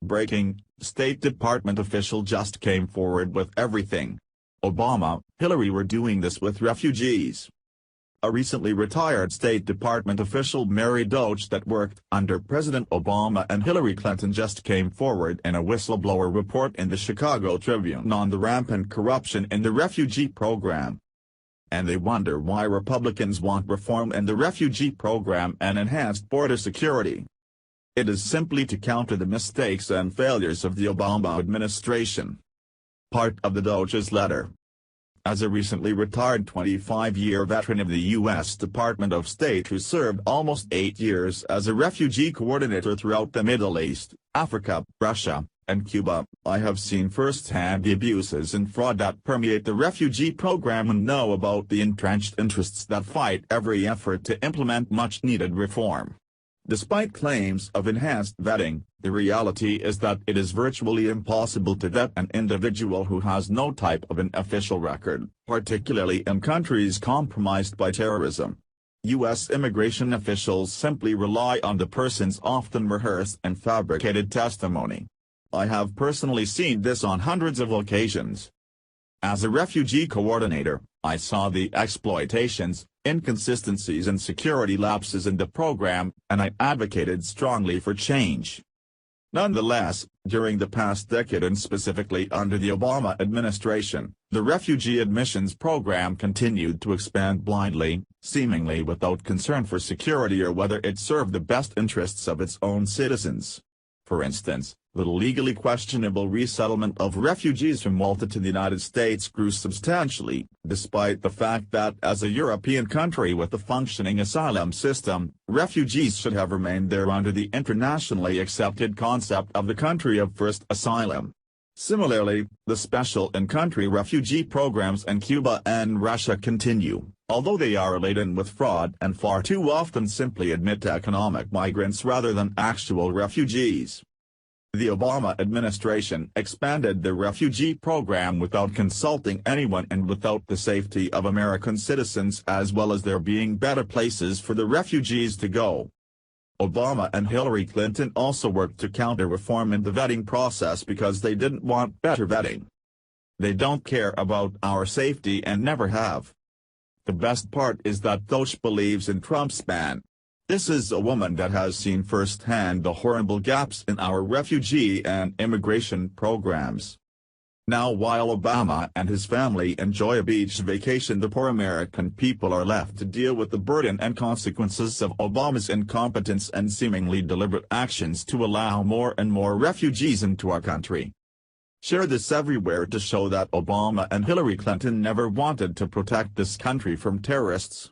Breaking, State Department official just came forward with everything. Obama, Hillary were doing this with refugees. A recently retired State Department official Mary Doetsch that worked under President Obama and Hillary Clinton just came forward in a whistleblower report in the Chicago Tribune on the rampant corruption in the refugee program. And they wonder why Republicans want reform in the refugee program and enhanced border security. It is simply to counter the mistakes and failures of the Obama administration. Part of the Doetsch's letter. As a recently retired 25-year veteran of the U.S. Department of State who served almost 8 years as a refugee coordinator throughout the Middle East, Africa, Russia, and Cuba, I have seen firsthand the abuses and fraud that permeate the refugee program and know about the entrenched interests that fight every effort to implement much-needed reform. Despite claims of enhanced vetting, the reality is that it is virtually impossible to vet an individual who has no type of an official record, particularly in countries compromised by terrorism. U.S. immigration officials simply rely on the person's often rehearsed and fabricated testimony. I have personally seen this on hundreds of occasions. As a refugee coordinator, I saw the exploitations, inconsistencies and security lapses in the program, and I advocated strongly for change. Nonetheless, during the past decade and specifically under the Obama administration, the refugee admissions program continued to expand blindly, seemingly without concern for security or whether it served the best interests of its own citizens. For instance, the legally questionable resettlement of refugees from Malta to the United States grew substantially, despite the fact that as a European country with a functioning asylum system, refugees should have remained there under the internationally accepted concept of the country of first asylum. Similarly, the special in-country refugee programs in Cuba and Russia continue, although they are laden with fraud and far too often simply admit economic migrants rather than actual refugees. The Obama administration expanded the refugee program without consulting anyone and without the safety of American citizens as well as there being better places for the refugees to go. Obama and Hillary Clinton also worked to counter reform in the vetting process because they didn't want better vetting. They don't care about our safety and never have. The best part is that Doetsch believes in Trump's ban. This is a woman that has seen firsthand the horrible gaps in our refugee and immigration programs. Now while Obama and his family enjoy a beach vacation, the poor American people are left to deal with the burden and consequences of Obama's incompetence and seemingly deliberate actions to allow more and more refugees into our country. Share this everywhere to show that Obama and Hillary Clinton never wanted to protect this country from terrorists.